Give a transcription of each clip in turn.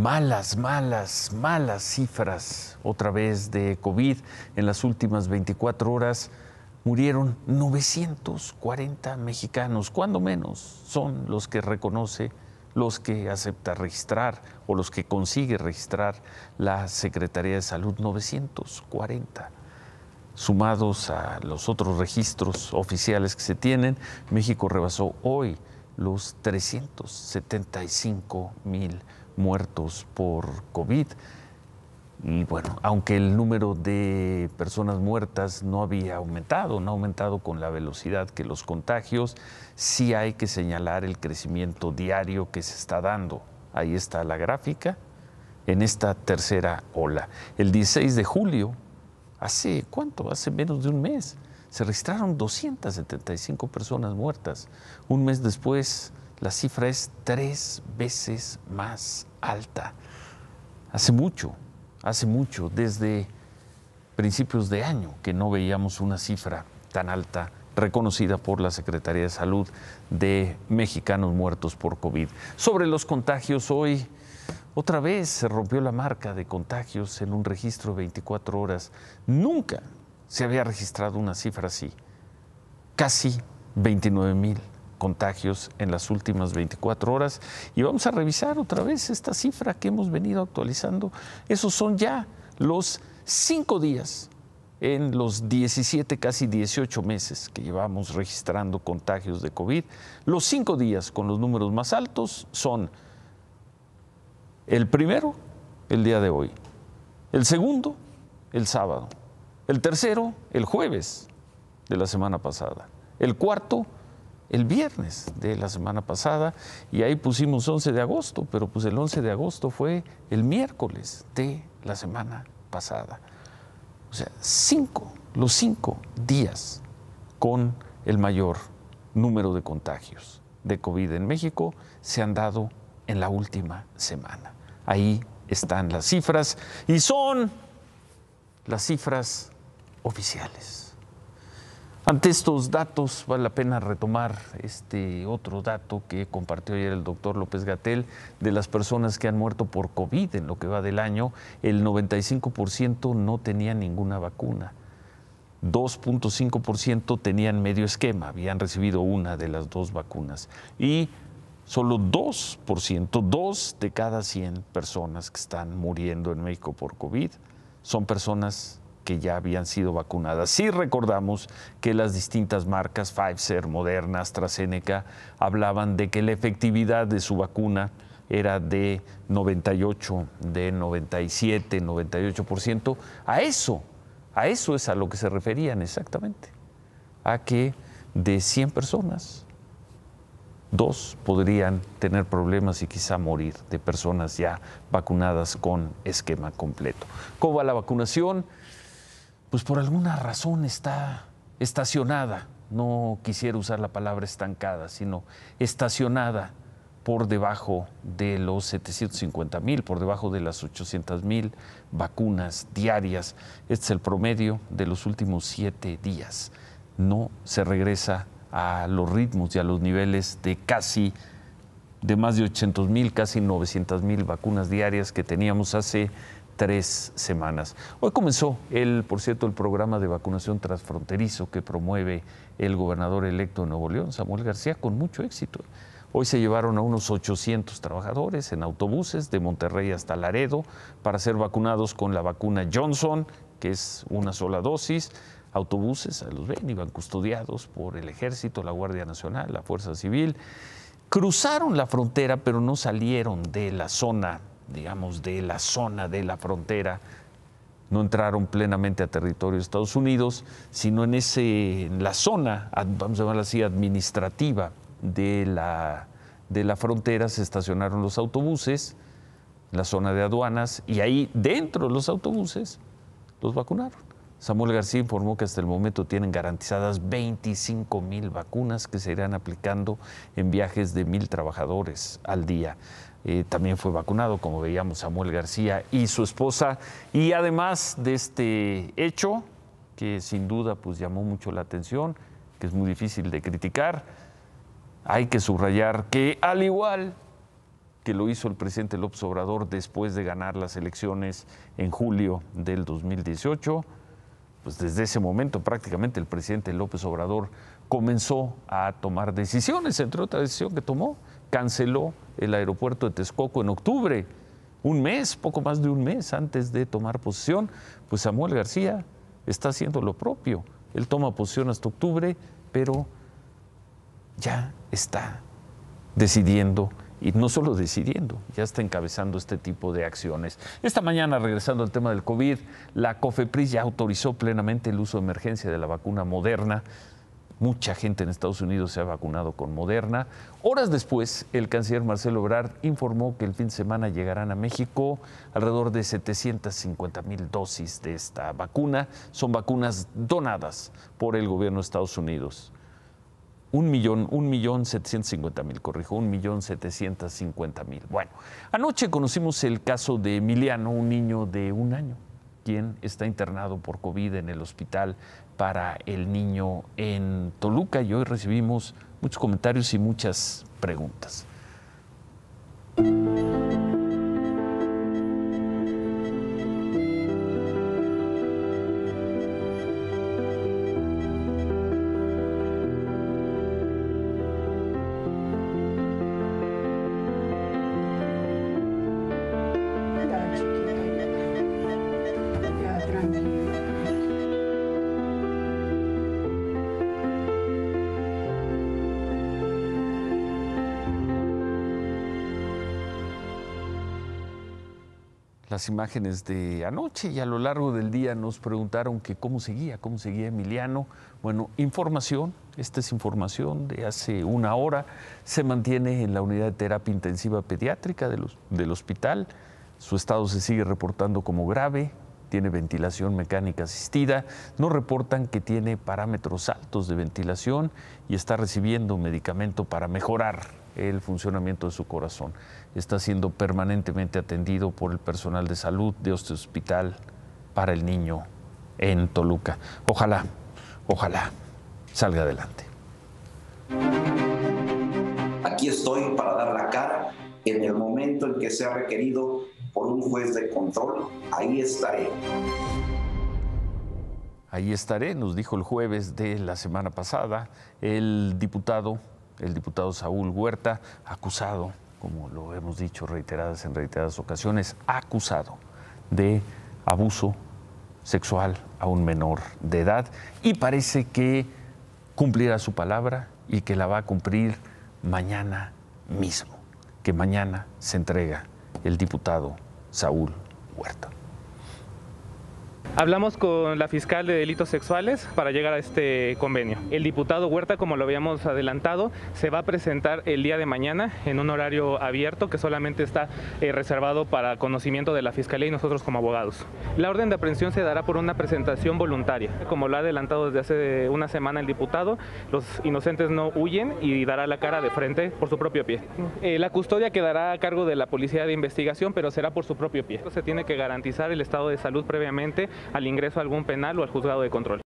Malas cifras otra vez de COVID. En las últimas 24 horas murieron 940 mexicanos, cuando menos son los que reconoce, los que acepta registrar o los que consigue registrar la Secretaría de Salud, 940. Sumados a los otros registros oficiales que se tienen, México rebasó hoy los 375,000 muertos por COVID. Y bueno, aunque el número de personas muertas no ha aumentado con la velocidad que los contagios, sí hay que señalar el crecimiento diario que se está dando. Ahí está la gráfica, en esta tercera ola. El 16 de julio, ¿hace cuánto? Hace menos de un mes, se registraron 275 personas muertas. Un mes después, la cifra es 3 veces más alta. Hace mucho, desde principios de año, que no veíamos una cifra tan alta reconocida por la Secretaría de Salud de mexicanos muertos por COVID. Sobre los contagios, hoy otra vez se rompió la marca de contagios en un registro de 24 horas. Nunca se había registrado una cifra así. Casi 29,000 contagios en las últimas 24 horas. Y vamos a revisar otra vez esta cifra que hemos venido actualizando. Esos son ya los 5 días en los 17, casi 18 meses que llevamos registrando contagios de COVID. Los 5 días con los números más altos son el primero, el día de hoy; el segundo, el sábado; el tercero, el jueves de la semana pasada; el cuarto, el viernes de la semana pasada, y ahí pusimos 11 de agosto, pero pues el 11 de agosto fue el miércoles de la semana pasada. O sea, los 5 días con el mayor número de contagios de COVID en México se han dado en la última semana. Ahí están las cifras, y son las cifras oficiales. Ante estos datos, vale la pena retomar este otro dato que compartió ayer el doctor López-Gatell. De las personas que han muerto por COVID en lo que va del año, el 95% no tenían ninguna vacuna. 2.5% tenían medio esquema, habían recibido una de las 2 vacunas. Y solo 2%, 2 de cada 100 personas que están muriendo en México por COVID son personas que ya habían sido vacunadas. Sí recordamos que las distintas marcas, Pfizer, Moderna, AstraZeneca, hablaban de que la efectividad de su vacuna era de 98, de 97, 98%. A eso es a lo que se referían exactamente. A que de 100 personas, 2 podrían tener problemas y quizá morir, de personas ya vacunadas con esquema completo. ¿Cómo va la vacunación? Pues por alguna razón está estacionada. No quisiera usar la palabra estancada, sino estacionada por debajo de los 750,000, por debajo de las 800,000 vacunas diarias. Este es el promedio de los últimos 7 días. No se regresa a los ritmos y a los niveles de más de 800,000, casi 900,000 vacunas diarias que teníamos hace 3 semanas. Hoy comenzó, por cierto, el programa de vacunación transfronterizo que promueve el gobernador electo de Nuevo León, Samuel García, con mucho éxito. Hoy se llevaron a unos 800 trabajadores en autobuses de Monterrey hasta Laredo para ser vacunados con la vacuna Johnson, que es una sola dosis. Autobuses, los ven, iban custodiados por el Ejército, la Guardia Nacional, la Fuerza Civil. Cruzaron la frontera, pero no salieron de la zona, digamos, de la frontera. No entraron plenamente a territorio de Estados Unidos, sino en la zona, vamos a llamarla así, administrativa de la frontera. Se estacionaron los autobuses en la zona de aduanas, y ahí dentro de los autobuses los vacunaron. Samuel García informó que hasta el momento tienen garantizadas 25,000 vacunas que se irán aplicando en viajes de 1,000 trabajadores al día. También fue vacunado, como veíamos, Samuel García y su esposa. Y además de este hecho, que sin duda pues llamó mucho la atención, que es muy difícil de criticar, hay que subrayar que al igual que lo hizo el presidente López Obrador después de ganar las elecciones en julio del 2018. Pues desde ese momento prácticamente el presidente López Obrador comenzó a tomar decisiones, entre otra decisión que tomó, canceló el aeropuerto de Texcoco en octubre, un mes, poco más de un mes antes de tomar posesión. Pues Samuel García está haciendo lo propio. Él toma posesión hasta octubre, pero ya está decidiendo, y no solo decidiendo, ya está encabezando este tipo de acciones. Esta mañana, regresando al tema del COVID, la COFEPRIS ya autorizó plenamente el uso de emergencia de la vacuna Moderna. Mucha gente en Estados Unidos se ha vacunado con Moderna. Horas después, el canciller Marcelo Ebrard informó que el fin de semana llegarán a México alrededor de 750,000 dosis de esta vacuna. Son vacunas donadas por el gobierno de Estados Unidos. 1,750,000, corrijo, 1,750,000. Bueno, anoche conocimos el caso de Emiliano, un niño de 1 año, quien está internado por COVID en el hospital para el niño en Toluca, y hoy recibimos muchos comentarios y muchas preguntas. Las imágenes de anoche, y a lo largo del día nos preguntaron que cómo seguía Emiliano. Bueno, información, esta es información de hace 1 hora, se mantiene en la unidad de terapia intensiva pediátrica del hospital, su estado se sigue reportando como grave, tiene ventilación mecánica asistida, nos reportan que tiene parámetros altos de ventilación y está recibiendo medicamento para mejorar el funcionamiento de su corazón. Está siendo permanentemente atendido por el personal de salud de este hospital para el niño en Toluca. Ojalá salga adelante. Aquí estoy para dar la cara en el momento en que sea requerido por un juez de control. Ahí estaré. Ahí estaré, nos dijo el jueves de la semana pasada el diputado Saúl Huerta, acusado, como lo hemos dicho en reiteradas ocasiones, acusado de abuso sexual a un menor de edad, y parece que cumplirá su palabra y que la va a cumplir mañana mismo, que mañana se entrega el diputado Saúl Huerta. Hablamos con la fiscal de delitos sexuales para llegar a este convenio. El diputado Huerta, como lo habíamos adelantado, se va a presentar el día de mañana en un horario abierto que solamente está reservado para conocimiento de la fiscalía y nosotros como abogados. La orden de aprehensión se dará por una presentación voluntaria. Como lo ha adelantado desde hace 1 semana el diputado, los inocentes no huyen y dará la cara de frente por su propio pie. La custodia quedará a cargo de la Policía de Investigación, pero será por su propio pie. Se tiene que garantizar el estado de salud previamente al ingreso a algún penal o al juzgado de control.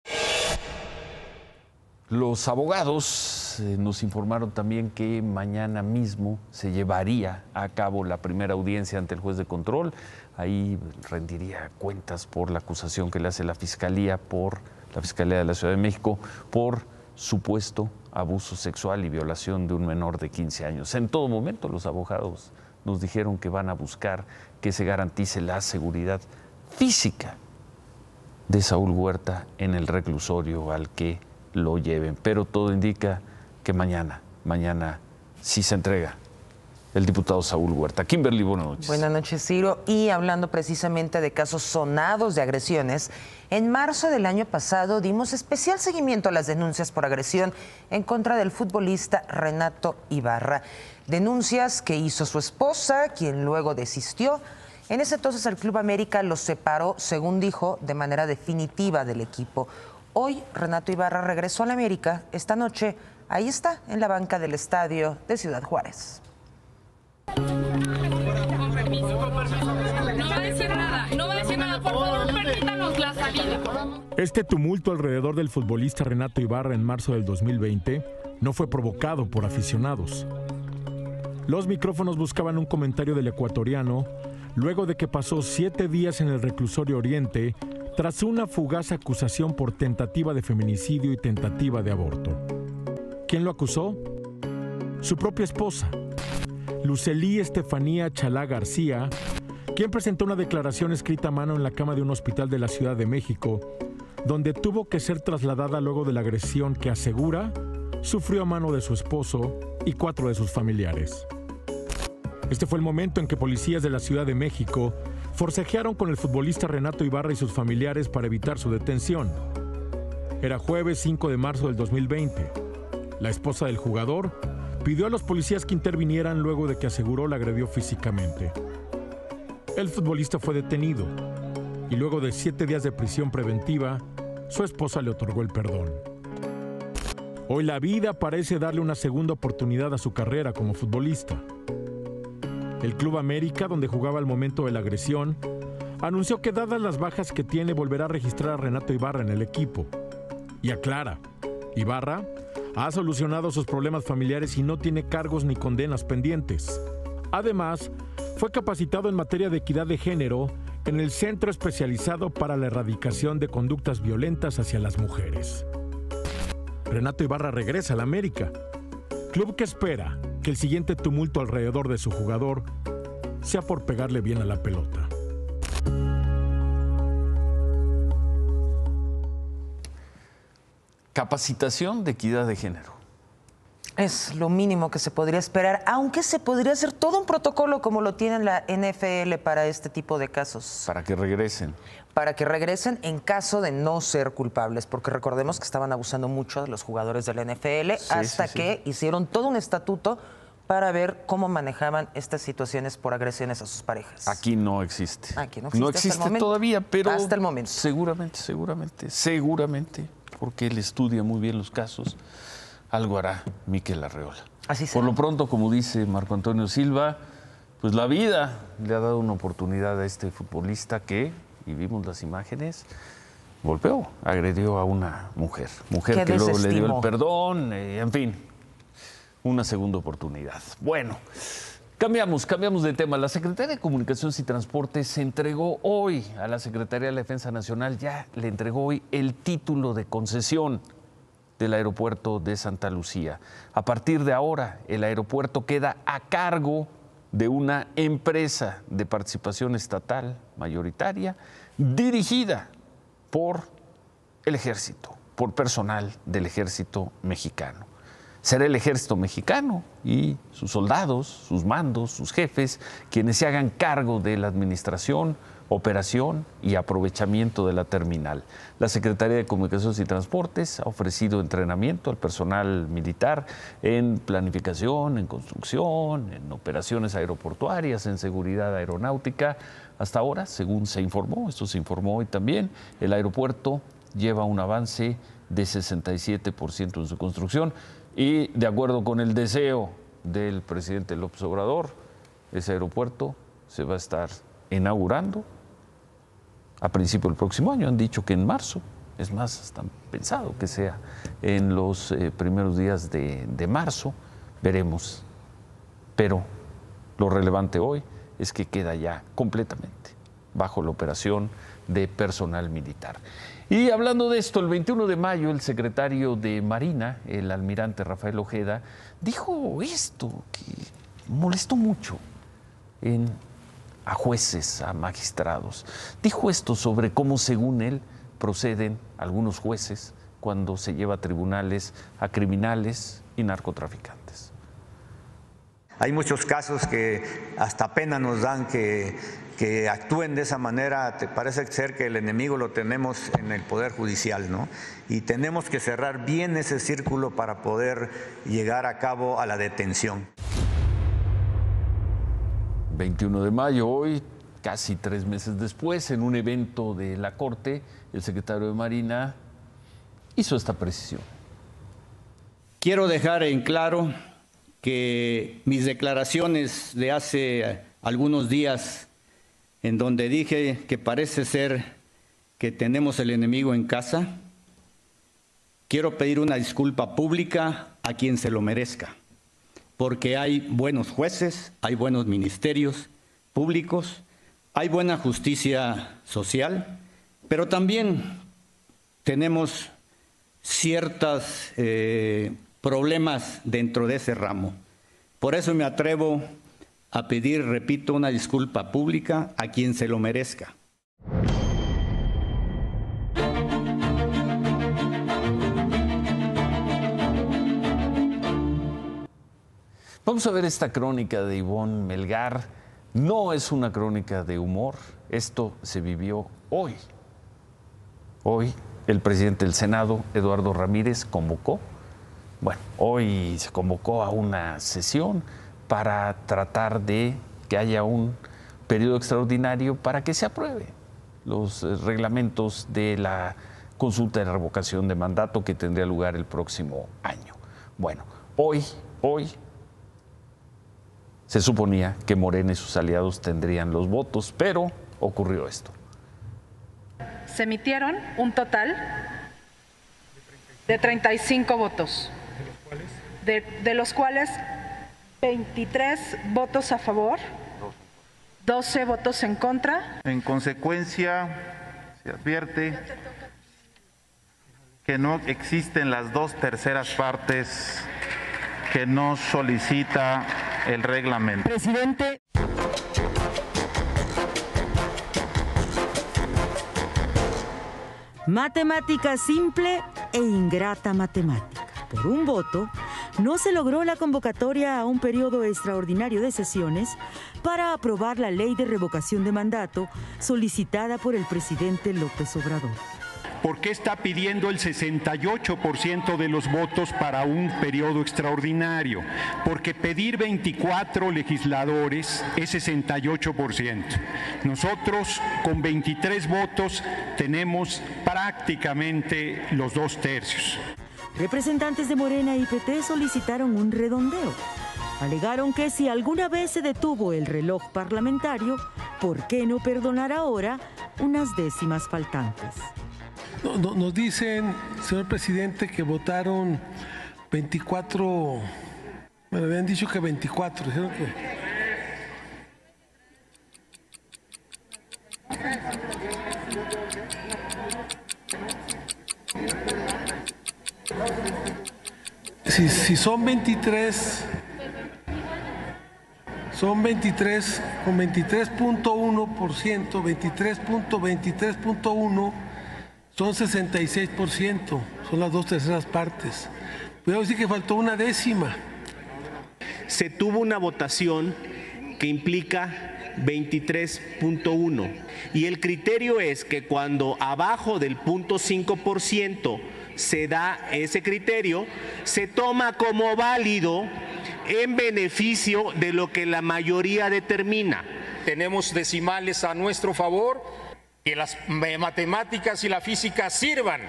Los abogados nos informaron también que mañana mismo se llevaría a cabo la primera audiencia ante el juez de control. Ahí rendiría cuentas por la acusación que le hace la Fiscalía de la Ciudad de México por supuesto abuso sexual y violación de un menor de 15 años. En todo momento los abogados nos dijeron que van a buscar que se garantice la seguridad física de Saúl Huerta en el reclusorio al que lo lleven. Pero todo indica que mañana sí se entrega el diputado Saúl Huerta. Kimberly, buenas noches. Buenas noches, Ciro. Y hablando precisamente de casos sonados de agresiones, en marzo del año pasado dimos especial seguimiento a las denuncias por agresión en contra del futbolista Renato Ibarra. Denuncias que hizo su esposa, quien luego desistió. En ese entonces el Club América los separó, según dijo, de manera definitiva del equipo. Hoy Renato Ibarra regresó a la América. Esta noche, ahí está, en la banca del estadio de Ciudad Juárez. Con permiso. No va a decir nada, por favor, permítanos la salida. Este tumulto alrededor del futbolista Renato Ibarra en marzo del 2020 no fue provocado por aficionados. Los micrófonos buscaban un comentario del ecuatoriano luego de que pasó 7 días en el reclusorio Oriente tras una fugaz acusación por tentativa de feminicidio y tentativa de aborto. ¿Quién lo acusó? Su propia esposa, Lucely Estefanía Chalá García, quien presentó una declaración escrita a mano en la cama de un hospital de la Ciudad de México, donde tuvo que ser trasladada luego de la agresión que asegura sufrió a mano de su esposo y 4 de sus familiares. Este fue el momento en que policías de la Ciudad de México forcejearon con el futbolista Renato Ibarra y sus familiares para evitar su detención. Era jueves 5 de marzo del 2020. La esposa del jugador pidió a los policías que intervinieran luego de que aseguró la agredió físicamente. El futbolista fue detenido y luego de 7 días de prisión preventiva, su esposa le otorgó el perdón. Hoy la vida parece darle una segunda oportunidad a su carrera como futbolista. El Club América, donde jugaba al momento de la agresión, anunció que dadas las bajas que tiene, volverá a registrar a Renato Ibarra en el equipo. Y aclara, Ibarra ha solucionado sus problemas familiares y no tiene cargos ni condenas pendientes. Además, fue capacitado en materia de equidad de género en el Centro Especializado para la Erradicación de Conductas Violentas hacia las Mujeres. Renato Ibarra regresa al América, club que espera que el siguiente tumulto alrededor de su jugador sea por pegarle bien a la pelota. Capacitación de equidad de género. Es lo mínimo que se podría esperar, aunque se podría hacer todo un protocolo como lo tiene la NFL para este tipo de casos. Para que regresen. Para que regresen en caso de no ser culpables, porque recordemos que estaban abusando mucho de los jugadores de la NFL hasta que hicieron todo un estatuto para ver cómo manejaban estas situaciones por agresiones a sus parejas. Aquí no existe. Aquí no No existe existe todavía, pero hasta el momento. Seguramente, porque él estudia muy bien los casos, algo hará Mikel Arreola. Así será. Por lo pronto, como dice Marco Antonio Silva, pues la vida le ha dado una oportunidad a este futbolista que, y vimos las imágenes, golpeó, agredió a una mujer que luego le dio el perdón, en fin, una segunda oportunidad. Bueno, cambiamos de tema. La Secretaría de Comunicaciones y Transportes se entregó hoy a la Secretaría de la Defensa Nacional, ya le entregó hoy el título de concesión del aeropuerto de Santa Lucía. A partir de ahora, el aeropuerto queda a cargo de una empresa de participación estatal mayoritaria dirigida por el ejército, por personal del ejército mexicano. Será el ejército mexicano y sus soldados, sus mandos, sus jefes, quienes se hagan cargo de la administración, operación y aprovechamiento de la terminal. La Secretaría de Comunicaciones y Transportes ha ofrecido entrenamiento al personal militar en planificación, en construcción, en operaciones aeroportuarias, en seguridad aeronáutica. Hasta ahora, según se informó, esto se informó hoy también, el aeropuerto lleva un avance de 67% en su construcción y, de acuerdo con el deseo del presidente López Obrador, ese aeropuerto se va a estar inaugurando a principio del próximo año. Han dicho que en marzo, es más, están pensado que sea en los primeros días de marzo, veremos. Pero lo relevante hoy es que queda ya completamente bajo la operación de personal militar. Y hablando de esto, el 21 de mayo el secretario de Marina, el almirante Rafael Ojeda, dijo esto que molestó mucho a jueces, a magistrados. Dijo esto sobre cómo, según él, proceden algunos jueces cuando se lleva a tribunales a criminales y narcotraficantes. Hay muchos casos que hasta pena nos dan que actúen de esa manera. Te parece ser que el enemigo lo tenemos en el Poder Judicial, ¿no? Y tenemos que cerrar bien ese círculo para poder llegar a cabo a la detención. 21 de mayo, hoy, casi 3 meses después, en un evento de la Corte, el secretario de Marina hizo esta precisión. Quiero dejar en claro que mis declaraciones de hace algunos días, en donde dije que parece ser que tenemos el enemigo en casa, quiero pedir una disculpa pública a quien se lo merezca. porque hay buenos jueces, hay buenos ministerios públicos, hay buena justicia social, pero también tenemos ciertos problemas dentro de ese ramo. Por eso me atrevo a pedir, repito, una disculpa pública a quien se lo merezca. Vamos a ver esta crónica de Ivonne Melgar. No es una crónica de humor, esto se vivió hoy. Hoy el presidente del Senado, Eduardo Ramírez, hoy se convocó a una sesión para tratar de que haya un periodo extraordinario para que se apruebe los reglamentos de la consulta de revocación de mandato que tendría lugar el próximo año. Bueno, hoy se suponía que Morena y sus aliados tendrían los votos, pero ocurrió esto. Se emitieron un total de 35 votos, de los cuales 23 votos a favor, 12 votos en contra. En consecuencia, se advierte que no existen las 2/3 partes que nos solicita el reglamento. Presidente. Matemática simple e ingrata matemática. Por un voto, no se logró la convocatoria a un periodo extraordinario de sesiones para aprobar la ley de revocación de mandato solicitada por el presidente López Obrador. ¿Por qué está pidiendo el 68% de los votos para un periodo extraordinario? Porque pedir 24 legisladores es 68%. Nosotros con 23 votos tenemos prácticamente los 2/3. Representantes de Morena y PT solicitaron un redondeo. Alegaron que si alguna vez se detuvo el reloj parlamentario, ¿por qué no perdonar ahora unas décimas faltantes? Nos dicen, señor presidente, que votaron 24, me habían dicho que 24, dijeron que... Si son 23, con 23.1%, 23.1%, son 66%, son las 2/3 partes. Voy a decir que faltó una décima. Se tuvo una votación que implica 23.1 y el criterio es que cuando abajo del 0.5% se da ese criterio, se toma como válido en beneficio de lo que la mayoría determina. Tenemos decimales a nuestro favor, que las matemáticas y la física sirvan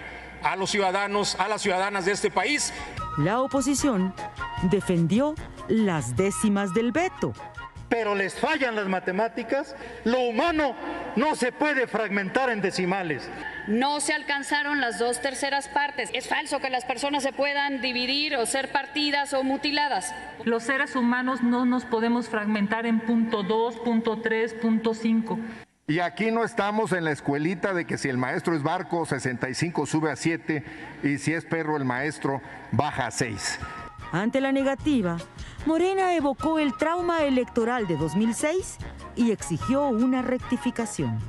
a los ciudadanos, a las ciudadanas de este país. La oposición defendió las décimas del veto. Pero les fallan las matemáticas, lo humano no se puede fragmentar en decimales. No se alcanzaron las 2/3 partes. Es falso que las personas se puedan dividir o ser partidas o mutiladas. Los seres humanos no nos podemos fragmentar en 0.2, 0.3, 0.5. Y aquí no estamos en la escuelita de que si el maestro es barco, 65 sube a 7 y si es perro el maestro baja a 6. Ante la negativa, Morena evocó el trauma electoral de 2006 y exigió una rectificación.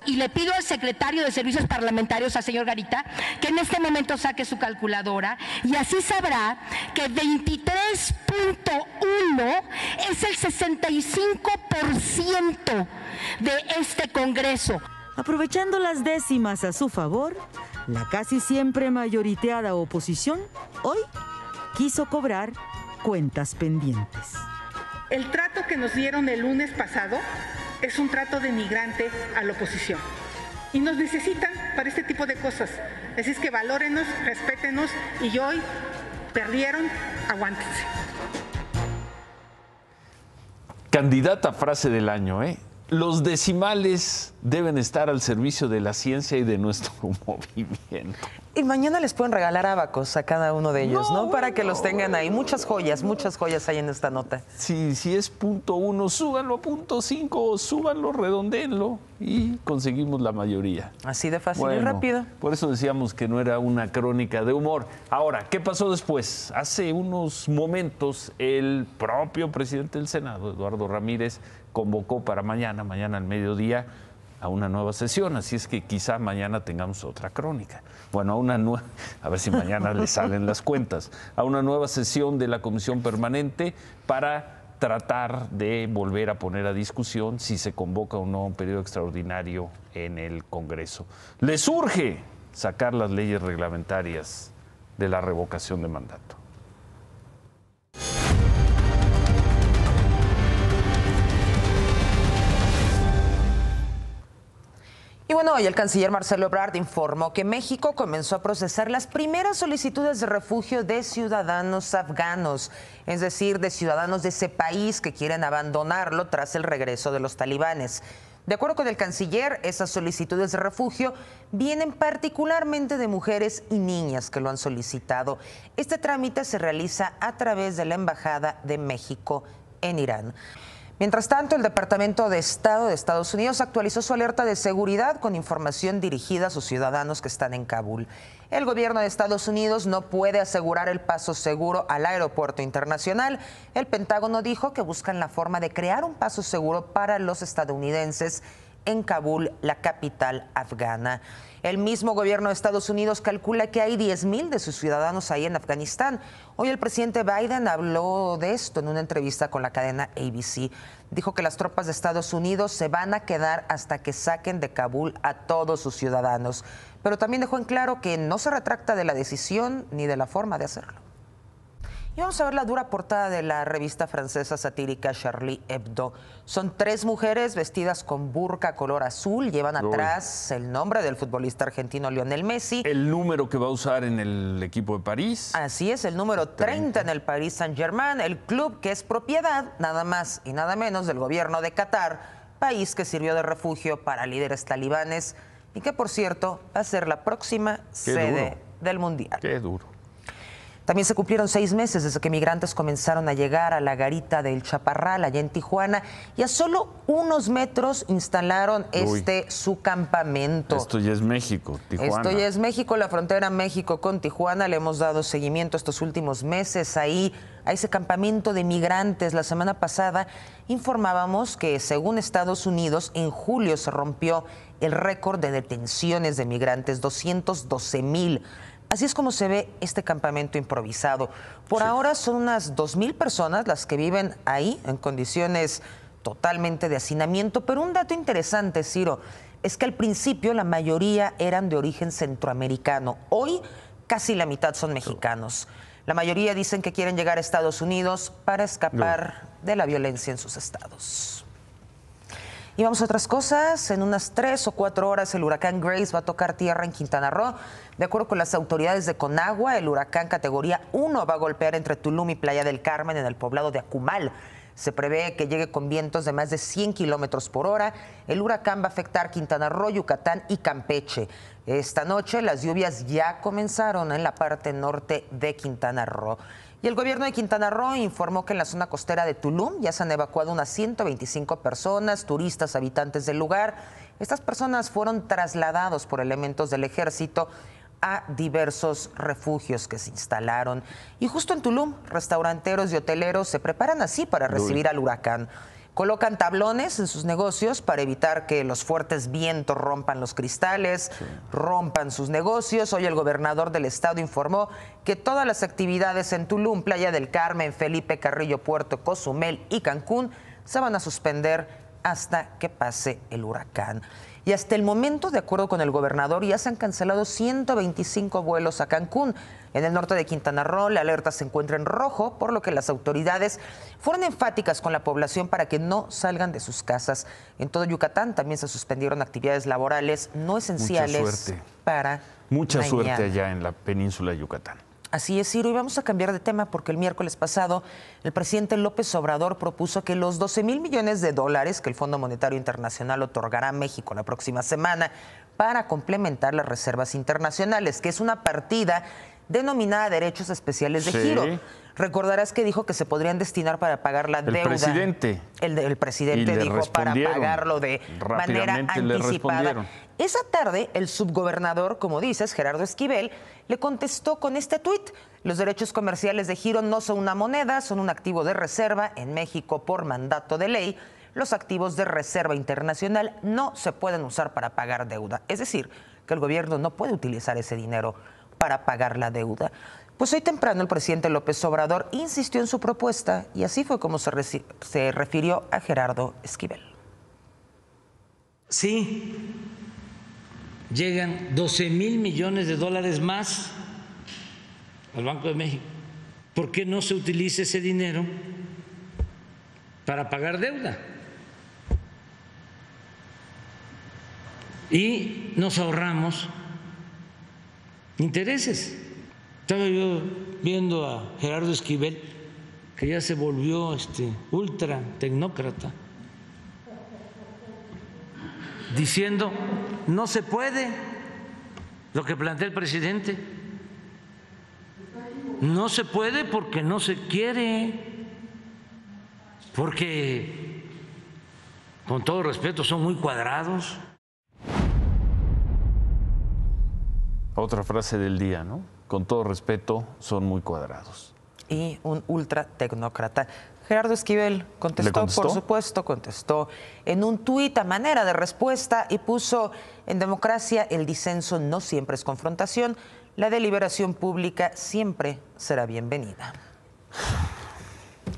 Y le pido al secretario de Servicios Parlamentarios, al señor Garita, que en este momento saque su calculadora y así sabrá que 23.1 es el 65% de este Congreso. Aprovechando las décimas a su favor, la casi siempre mayoriteada oposición hoy quiso cobrar cuentas pendientes. El trato que nos dieron el lunes pasado es un trato denigrante a la oposición. Y nos necesitan para este tipo de cosas. Así es que valórenos, respétenos y hoy perdieron, aguántense. Candidata a frase del año, ¿eh? Los decimales deben estar al servicio de la ciencia y de nuestro movimiento. Y mañana les pueden regalar ábacos a cada uno de ellos, ¿no? Para que los tengan ahí. Muchas joyas hay en esta nota. Sí, si es .1, súbanlo a .5, súbanlo, redondéenlo y conseguimos la mayoría. Así de fácil y rápido. Por eso decíamos que no era una crónica de humor. Ahora, ¿qué pasó después? Hace unos momentos el propio presidente del Senado, Eduardo Ramírez, convocó para mañana al mediodía, a una nueva sesión, así es que quizá mañana tengamos otra crónica. Bueno, a ver si mañana le salen las cuentas, a una nueva sesión de la Comisión Permanente para tratar de volver a poner a discusión si se convoca o no un periodo extraordinario en el Congreso. Les urge sacar las leyes reglamentarias de la revocación de mandato. Y bueno, hoy el canciller Marcelo Ebrard informó que México comenzó a procesar las primeras solicitudes de refugio de ciudadanos afganos, es decir, de ciudadanos de ese país que quieren abandonarlo tras el regreso de los talibanes. De acuerdo con el canciller, esas solicitudes de refugio vienen particularmente de mujeres y niñas que lo han solicitado. Este trámite se realiza a través de la Embajada de México en Irán. Mientras tanto, el Departamento de Estado de Estados Unidos actualizó su alerta de seguridad con información dirigida a sus ciudadanos que están en Kabul. El gobierno de Estados Unidos no puede asegurar el paso seguro al aeropuerto internacional. El Pentágono dijo que buscan la forma de crear un paso seguro para los estadounidenses en Kabul, la capital afgana. El mismo gobierno de Estados Unidos calcula que hay 10,000 de sus ciudadanos ahí en Afganistán. Hoy el presidente Biden habló de esto en una entrevista con la cadena ABC. Dijo que las tropas de Estados Unidos se van a quedar hasta que saquen de Kabul a todos sus ciudadanos. Pero también dejó en claro que no se retracta de la decisión ni de la forma de hacerlo. Y vamos a ver la dura portada de la revista francesa satírica Charlie Hebdo. Son 3 mujeres vestidas con burka color azul. Llevan atrás el nombre del futbolista argentino Lionel Messi. El número que va a usar en el equipo de París. Así es, el número 30 en el Paris Saint-Germain, el club que es propiedad nada más y nada menos del gobierno de Qatar, país que sirvió de refugio para líderes talibanes y que, por cierto, va a ser la próxima sede del Mundial. Qué duro. También se cumplieron 6 meses desde que migrantes comenzaron a llegar a la garita del Chaparral, allá en Tijuana, y a solo unos metros instalaron su campamento. Esto ya es México, Tijuana. Esto ya es México, la frontera México con Tijuana. Le hemos dado seguimiento estos últimos meses ahí a ese campamento de migrantes. La semana pasada informábamos que, según Estados Unidos, en julio se rompió el récord de detenciones de migrantes, 212,000. Así es como se ve este campamento improvisado. Por ahora son unas 2,000 personas las que viven ahí en condiciones totalmente de hacinamiento. Pero un dato interesante, Ciro, es que al principio la mayoría eran de origen centroamericano. Hoy casi la mitad son mexicanos. La mayoría dicen que quieren llegar a Estados Unidos para escapar de la violencia en sus estados. Y vamos a otras cosas. En unas 3 o 4 horas el huracán Grace va a tocar tierra en Quintana Roo. De acuerdo con las autoridades de Conagua, el huracán categoría 1 va a golpear entre Tulum y Playa del Carmen en el poblado de Acumal. Se prevé que llegue con vientos de más de 100 kilómetros por hora. El huracán va a afectar Quintana Roo, Yucatán y Campeche. Esta noche las lluvias ya comenzaron en la parte norte de Quintana Roo. Y el gobierno de Quintana Roo informó que en la zona costera de Tulum ya se han evacuado unas 125 personas, turistas, habitantes del lugar. Estas personas fueron trasladados por elementos del ejército a diversos refugios que se instalaron. Y justo en Tulum, restauranteros y hoteleros se preparan así para recibir al huracán. Colocan tablones en sus negocios para evitar que los fuertes vientos rompan los cristales, rompan sus negocios. Hoy el gobernador del estado informó que todas las actividades en Tulum, Playa del Carmen, Felipe Carrillo Puerto, Cozumel y Cancún se van a suspender hasta que pase el huracán. Y hasta el momento, de acuerdo con el gobernador, ya se han cancelado 125 vuelos a Cancún. En el norte de Quintana Roo, la alerta se encuentra en rojo, por lo que las autoridades fueron enfáticas con la población para que no salgan de sus casas. En todo Yucatán también se suspendieron actividades laborales no esenciales para Mucha mañana. suerte allá en la península de Yucatán. Así es, Ciro, y vamos a cambiar de tema porque el miércoles pasado el presidente López Obrador propuso que los 12,000 millones de dólares que el Fondo Monetario Internacional otorgará a México la próxima semana para complementar las reservas internacionales, que es una partida denominada Derechos Especiales de Giro. Recordarás que dijo que se podrían destinar para pagar la deuda. El presidente dijo para pagarlo de manera anticipada. Esa tarde, el subgobernador, como dices, Gerardo Esquivel, le contestó con este tuit: los derechos comerciales de giro no son una moneda, son un activo de reserva. En México, por mandato de ley, los activos de reserva internacional no se pueden usar para pagar deuda. Es decir, que el gobierno no puede utilizar ese dinero para pagar la deuda. Pues hoy temprano el presidente López Obrador insistió en su propuesta y así fue como se refirió a Gerardo Esquivel. Sí, llegan 12,000 millones de dólares más al Banco de México. ¿Por qué no se utiliza ese dinero para pagar deuda? Y nos ahorramos intereses. Estaba yo viendo a Gerardo Esquivel, que ya se volvió ultra tecnócrata, diciendo no se puede lo que plantea el presidente. No se puede porque no se quiere, porque, con todo respeto, son muy cuadrados. Otra frase del día, ¿no? Con todo respeto, son muy cuadrados. Y un ultra tecnócrata. Gerardo Esquivel contestó, por supuesto, contestó en un tuit a manera de respuesta y puso: en democracia el disenso no siempre es confrontación, la deliberación pública siempre será bienvenida.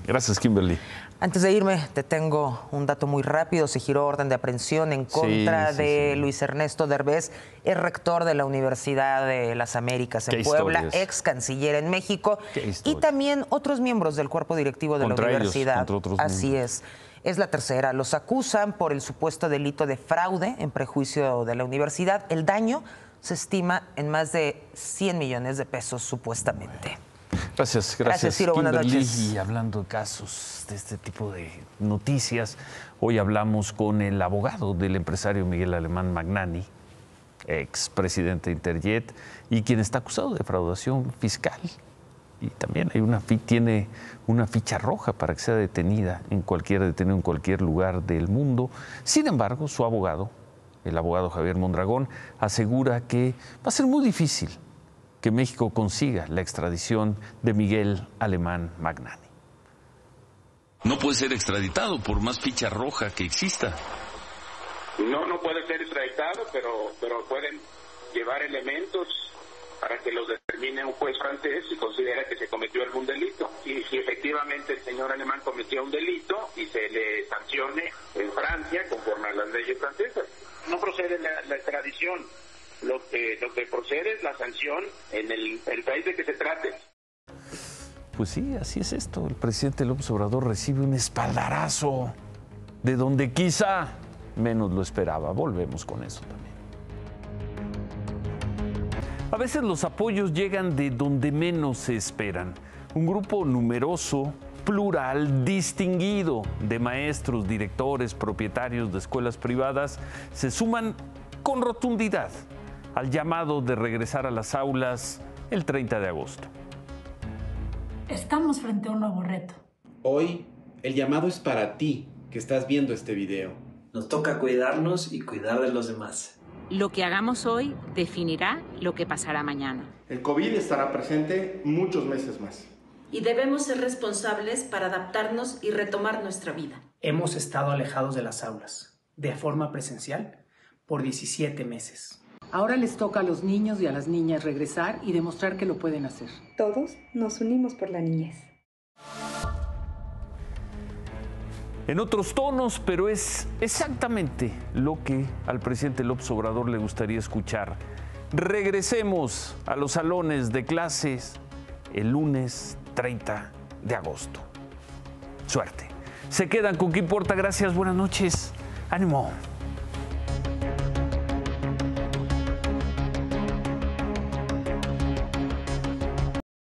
Gracias, Kimberly. Antes de irme, te tengo un dato muy rápido. Se giró orden de aprehensión en contra de Luis Ernesto Derbez, el rector de la Universidad de las Américas en Puebla, ex canciller en México, y también otros miembros del cuerpo directivo de la universidad. Así es. Es la tercera. Los acusan por el supuesto delito de fraude en prejuicio de la universidad. El daño se estima en más de 100 millones de pesos, supuestamente. Gracias, Ciro, buenas noches. Y hablando de casos de este tipo de noticias, hoy hablamos con el abogado del empresario Miguel Alemán Magnani, ex presidente de Interjet, y quien está acusado de defraudación fiscal. Y también tiene una ficha roja para que sea detenido en cualquier lugar del mundo. Sin embargo, su abogado, el abogado Javier Mondragón, asegura que va a ser muy difícil que México consiga la extradición de Miguel Alemán Magnani. No puede ser extraditado por más ficha roja que exista. No puede ser extraditado, pero pueden llevar elementos para que los determine un juez francés si considera que se cometió algún delito. Y si efectivamente el señor Alemán cometió un delito y se le sancione en Francia conforme a las leyes francesas. No procede la extradición. Lo que procede es la sanción en el país de que se trate. Pues sí, así es esto. El presidente López Obrador recibe un espaldarazo de donde quizá menos lo esperaba. Volvemos con eso también. A veces los apoyos llegan de donde menos se esperan. Un grupo numeroso, plural, distinguido de maestros, directores, propietarios de escuelas privadas se suman con rotundidad al llamado de regresar a las aulas el 30 de agosto. Estamos frente a un nuevo reto. Hoy, el llamado es para ti, que estás viendo este video. Nos toca cuidarnos y cuidar de los demás. Lo que hagamos hoy definirá lo que pasará mañana. El COVID estará presente muchos meses más. Y debemos ser responsables para adaptarnos y retomar nuestra vida. Hemos estado alejados de las aulas, de forma presencial, por 17 meses. Ahora les toca a los niños y a las niñas regresar y demostrar que lo pueden hacer. Todos nos unimos por la niñez. En otros tonos, pero es exactamente lo que al presidente López Obrador le gustaría escuchar. Regresemos a los salones de clases el lunes 30 de agosto. Suerte. Se quedan con ¿Qué importa? Gracias, buenas noches. Ánimo.